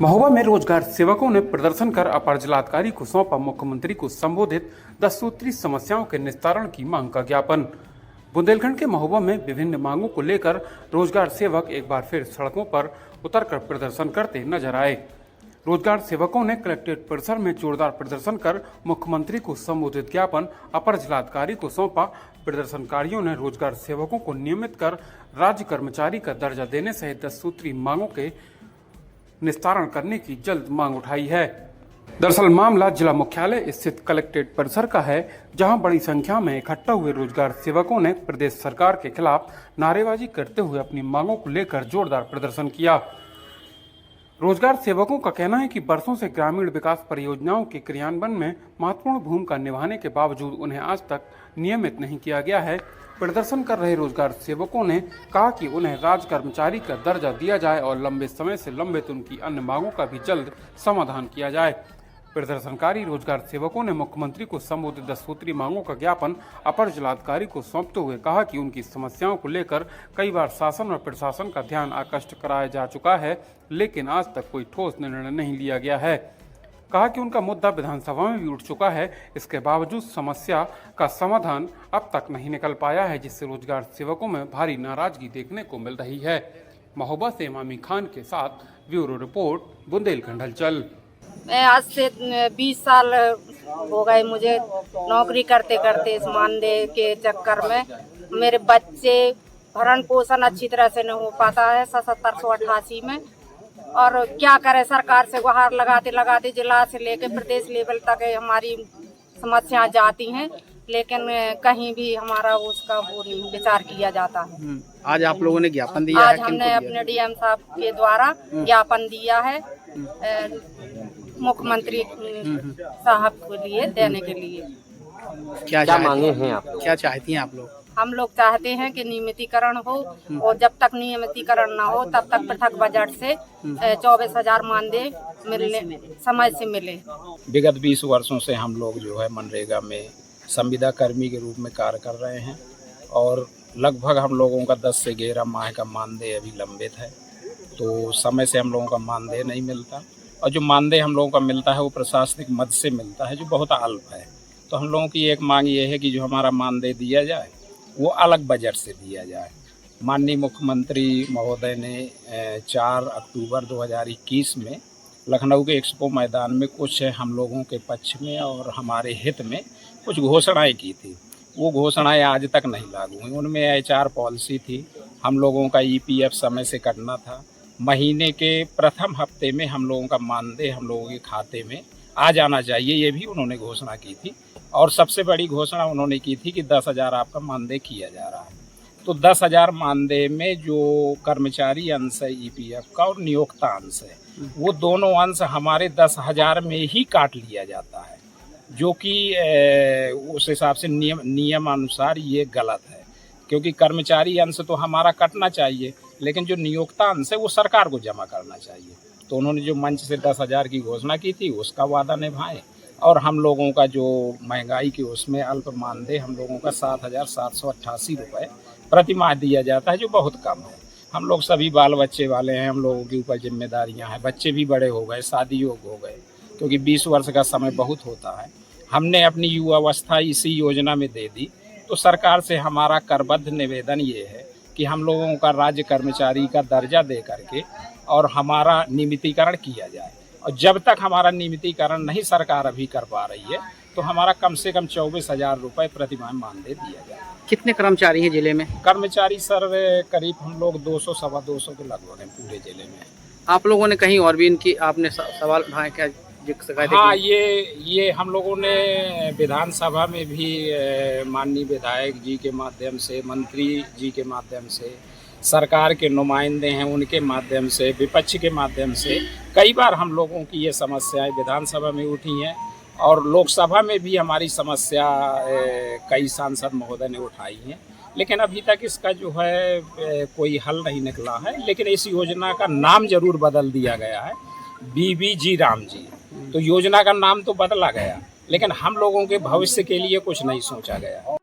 महोबा में रोजगार सेवकों ने प्रदर्शन कर अपर जिलाधिकारी को सौंपा मुख्यमंत्री को संबोधित 10 सूत्री समस्याओं के निस्तारण की मांग का ज्ञापन। बुंदेलखंड के महोबा में विभिन्न मांगों को लेकर रोजगार सेवक एक बार फिर सड़कों पर उतरकर प्रदर्शन करते नजर आए। रोजगार सेवकों ने कलेक्ट्रेट परिसर में जोरदार प्रदर्शन कर मुख्यमंत्री को संबोधित ज्ञापन अपर जिलाधिकारी को सौंपा। प्रदर्शनकारियों ने रोजगार सेवकों को नियमित कर राज्य कर्मचारी का दर्जा देने सहित 10 सूत्री मांगों के निस्तारण करने की जल्द मांग उठाई है। दरअसल मामला जिला मुख्यालय स्थित कलेक्ट्रेट परिसर का है, जहां बड़ी संख्या में इकट्ठा हुए रोजगार सेवकों ने प्रदेश सरकार के खिलाफ नारेबाजी करते हुए अपनी मांगों को लेकर जोरदार प्रदर्शन किया। रोजगार सेवकों का कहना है कि बरसों से ग्रामीण विकास परियोजनाओं के क्रियान्वयन में महत्वपूर्ण भूमिका निभाने के बावजूद उन्हें आज तक नियमित नहीं किया गया है। प्रदर्शन कर रहे रोजगार सेवकों ने कहा कि उन्हें राज्य कर्मचारी का दर्जा दिया जाए और लंबे समय से लंबित उनकी अन्य मांगों का भी जल्द समाधान किया जाए। प्रदर्शनकारी रोजगार सेवकों ने मुख्यमंत्री को संबोधित 10 सूत्री मांगों का ज्ञापन अपर जिलाधिकारी को सौंपते हुए कहा कि उनकी समस्याओं को लेकर कई बार शासन और प्रशासन का ध्यान आकृष्ट कराया जा चुका है, लेकिन आज तक कोई ठोस निर्णय नहीं लिया गया है। कहा कि उनका मुद्दा विधानसभा में भी उठ चुका है, इसके बावजूद समस्या का समाधान अब तक नहीं निकल पाया है, जिससे रोजगार सेवकों में भारी नाराजगी देखने को मिल रही है। महोबा से इमामी खान के साथ ब्यूरो रिपोर्ट, बुंदेलखंड हलचल। मैं आज से 20 साल हो गए मुझे नौकरी करते करते इस मानदेय के चक्कर में। मेरे बच्चे भरण पोषण अच्छी तरह से नहीं हो पाता है 7788 में। और क्या करें, सरकार से गुहार लगाते लगाते जिला से लेकर प्रदेश लेवल तक हमारी समस्याएं जाती हैं, लेकिन कहीं भी हमारा उसका वो नहीं विचार किया जाता है। आज आप लोगों ने ज्ञापन दिया आज है? हमने अपने डीएम साहब के द्वारा ज्ञापन दिया है मुख्यमंत्री साहब को लिए देने के लिए। क्या मांगे हैं आप? क्या चाहती हैं आप लोग? हम लोग चाहते हैं कि नियमितीकरण हो, और जब तक नियमितीकरण ना हो तब तक पृथक बजट से 24,000 मानदेय मिलने समय से मिले। विगत 20 वर्षों से हम लोग जो है मनरेगा में संविदा कर्मी के रूप में कार्य कर रहे हैं और लगभग हम लोगों का 10 से 11 माह का मानदेय अभी लंबित है। तो समय से हम लोगों का मानदेय नहीं मिलता, और जो मानदेय हम लोगों का मिलता है वो प्रशासनिक मद से मिलता है, जो बहुत अल्प है। तो हम लोगों की एक मांग ये है कि जो हमारा मानदेय दिया जाए वो अलग बजट से दिया जाए। माननीय मुख्यमंत्री महोदय ने 4 अक्टूबर 2021 में लखनऊ के एक्सपो मैदान में कुछ हम लोगों के पक्ष में और हमारे हित में कुछ घोषणाएं की थी। वो घोषणाएं आज तक नहीं लागू हुई। उनमें HR पॉलिसी थी, हम लोगों का EPF समय से कटना था, महीने के प्रथम हफ्ते में हम लोगों का मानदेय हम लोगों के खाते में आ जाना चाहिए, ये भी उन्होंने घोषणा की थी। और सबसे बड़ी घोषणा उन्होंने की थी कि 10,000 आपका मानदेय किया जा रहा है। तो 10,000 मानदेय में जो कर्मचारी अंश है EPF का और नियोक्ता अंश है, वो दोनों अंश हमारे 10,000 में ही काट लिया जाता है, जो कि उस हिसाब से नियमानुसार ये गलत है, क्योंकि कर्मचारी अंश तो हमारा कटना चाहिए, लेकिन जो नियोक्ता अंश है वो सरकार को जमा करना चाहिए। तो उन्होंने जो मंच से 10,000 की घोषणा की थी उसका वादा निभाएं, और हम लोगों का जो महंगाई की उसमें अल्प मानदेय हम लोगों का 7,788 रुपये प्रति माह दिया जाता है, जो बहुत कम है। हम लोग सभी बाल बच्चे वाले हैं, हम लोगों के ऊपर जिम्मेदारियां हैं, बच्चे भी बड़े हो गए, शादी योग हो गए, क्योंकि 20 वर्ष का समय बहुत होता है। हमने अपनी युवावस्था इसी योजना में दे दी। तो सरकार से हमारा करबद्ध निवेदन ये है कि हम लोगों का राज्य कर्मचारी का दर्जा दे करके और हमारा नियमितीकरण किया जाए। और जब तक हमारा नियमितीकरण नहीं सरकार अभी कर पा रही है, तो हमारा कम से कम 24,000 रुपये प्रति माह मानदेय दिया जाए। कितने कर्मचारी हैं जिले में? कर्मचारी सर करीब हम लोग 200 सवा 200 के लगभग हैं पूरे जिले में। आप लोगों ने कहीं और भी इनकी आपने सवाल उठाए क्या? हाँ, ये हम लोगों ने विधानसभा में भी माननीय विधायक जी के माध्यम से, मंत्री जी के माध्यम से, सरकार के नुमाइंदे हैं उनके माध्यम से, विपक्ष के माध्यम से कई बार हम लोगों की ये समस्याएं विधानसभा में उठी हैं, और लोकसभा में भी हमारी समस्या कई सांसद महोदय ने उठाई हैं, लेकिन अभी तक इसका जो है कोई हल नहीं निकला है। लेकिन इस योजना का नाम जरूर बदल दिया गया है, BBG राम जी। तो योजना का नाम तो बदला गया, लेकिन हम लोगों के भविष्य के लिए कुछ नहीं सोचा गया।